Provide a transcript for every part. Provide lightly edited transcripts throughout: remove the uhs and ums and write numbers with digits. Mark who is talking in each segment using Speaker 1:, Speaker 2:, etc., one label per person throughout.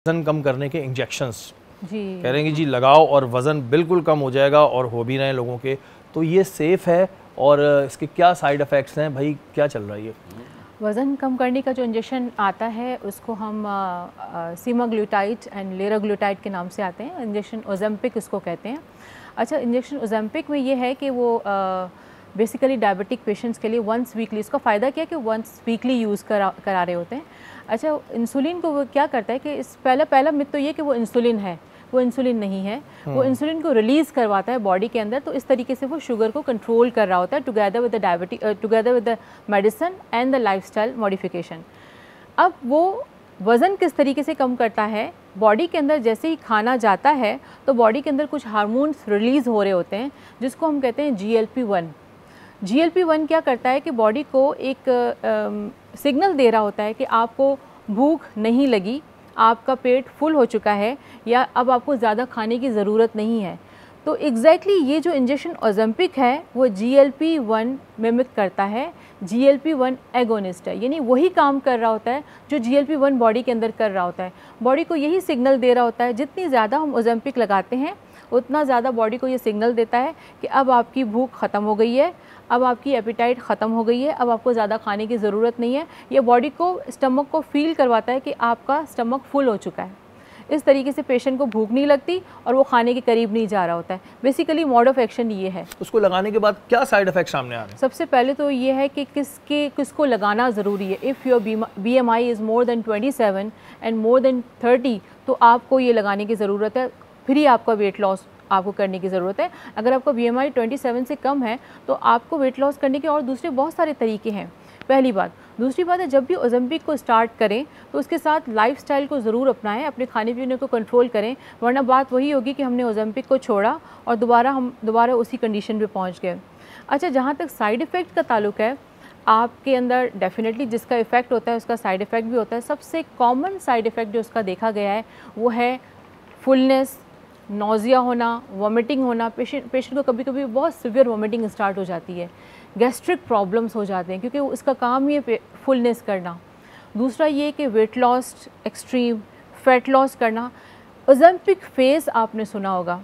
Speaker 1: वज़न कम करने के इंजेक्शंस
Speaker 2: जी
Speaker 1: कह रहे हैं कि जी लगाओ और वज़न बिल्कुल कम हो जाएगा और हो भी रहे हैं लोगों के, तो ये सेफ़ है और इसके क्या साइड इफ़ेक्ट्स हैं भाई, क्या चल रहा है ये?
Speaker 2: वज़न कम करने का जो इंजेक्शन आता है उसको हम सीमाग्लूटाइड एंड लिराग्लूटाइड के नाम से आते हैं। इंजेक्शन ओज़ेम्पिक इसको कहते हैं। अच्छा, इंजेक्शन ओज़ेम्पिक में ये है कि वो बेसिकली डायबिटिक पेशेंट्स के लिए वंस वीकली, इसका फ़ायदा क्या है कि वंस वीकली यूज़ करा रहे होते हैं। अच्छा, इंसुलिन को वो क्या करता है कि इस पहला मिथ तो ये कि वो इंसुलिन है, वो इंसुलिन नहीं है। वो इंसुलिन को रिलीज़ करवाता है बॉडी के अंदर, तो इस तरीके से वो शुगर को कंट्रोल कर रहा होता है together with the medicine and the lifestyle modification. अब वो वज़न किस तरीके से कम करता है, बॉडी के अंदर जैसे ही खाना जाता है तो बॉडी के अंदर कुछ हार्मोन्स रिलीज़ हो रहे होते हैं जिसको हम कहते हैं GLP-1। GLP-1 क्या करता है कि बॉडी को एक सिग्नल दे रहा होता है कि आपको भूख नहीं लगी, आपका पेट फुल हो चुका है या अब आपको ज़्यादा खाने की ज़रूरत नहीं है। तो एग्जैक्टली ये जो इंजेक्शन ओज़ेम्पिक है वो GLP-1 मिमिक करता है। GLP-1 एगोनिस्ट है, यानी वही काम कर रहा होता है जो GLP-1 बॉडी के अंदर कर रहा होता है। बॉडी को यही सिग्नल दे रहा होता है, जितनी ज़्यादा हम ओज़ेम्पिक लगाते हैं उतना ज़्यादा बॉडी को ये सिग्नल देता है कि अब आपकी भूख ख़त्म हो गई है, अब आपकी एपिटाइट ख़त्म हो गई है, अब आपको ज़्यादा खाने की ज़रूरत नहीं है। ये बॉडी को, स्टमक को फील करवाता है कि आपका स्टमक फुल हो चुका है। इस तरीके से पेशेंट को भूख नहीं लगती और वो खाने के करीब नहीं जा रहा होता है। बेसिकली मोड ऑफ एक्शन ये है।
Speaker 1: उसको लगाने के बाद क्या साइड इफ़ेक्ट सामने आ रहे हैं?
Speaker 2: सबसे पहले तो ये है कि किसको लगाना ज़रूरी है। If your BMI is more than 27 and more than 30 तो आपको ये लगाने की ज़रूरत है, फिर ही आपका वेट लॉस आपको करने की ज़रूरत है। अगर आपका BMI 27 से कम है तो आपको वेट लॉस करने के और दूसरे बहुत सारे तरीके हैं, पहली बात। दूसरी बात है, जब भी ओज़ेम्पिक को स्टार्ट करें तो उसके साथ लाइफस्टाइल को ज़रूर अपनाएं, अपने खाने पीने को कंट्रोल करें, वरना बात वही होगी कि हमने ओज़ेम्पिक को छोड़ा और दोबारा उसी कंडीशन पे पहुंच गए। अच्छा, जहाँ तक साइड इफ़ेक्ट का ताल्लुक है, आपके अंदर डेफिनेटली जिसका इफ़ेक्ट होता है उसका साइड इफ़ेक्ट भी होता है। सबसे कॉमन साइड इफ़ेक्ट जो उसका देखा गया है वो है फुलनेस, नौजिया होना, वॉमिटिंग होना। पेशेंट को कभी कभी बहुत सिवियर वॉमिटिंग स्टार्ट हो जाती है, गैस्ट्रिक प्रॉब्लम्स हो जाते हैं क्योंकि उसका काम ही है फुलनेस करना। दूसरा ये कि weight loss, extreme fat loss करना। ओज़ेम्पिक फेस आपने सुना होगा,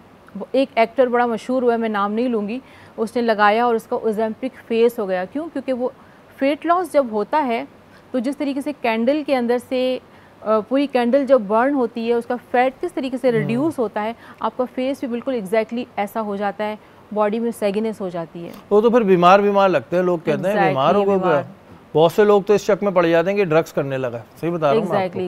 Speaker 2: एक एक्टर बड़ा मशहूर हुआ है, मैं नाम नहीं लूँगी, उसने लगाया और उसका ओज़ेम्पिक फेस हो गया। क्यों? क्योंकि वो फेट लॉस जब होता है तो जिस तरीके से कैंडल के अंदर से पूरी कैंडल जब बर्न होती है उसका फैट किस तरीके से रिड्यूस होता है, आपका फेस भी बिल्कुल एग्जैक्टली ऐसा हो जाता है, बॉडी में सैगनेस हो जाती है।
Speaker 1: वो तो फिर बीमार लगते हैं, लोग कहते हैं बीमार हो गए। बहुत से लोग तो इस शक में पड़ जाते हैं कि ड्रग्स करने लगा। सही बता रहा हूँ मैं आपको।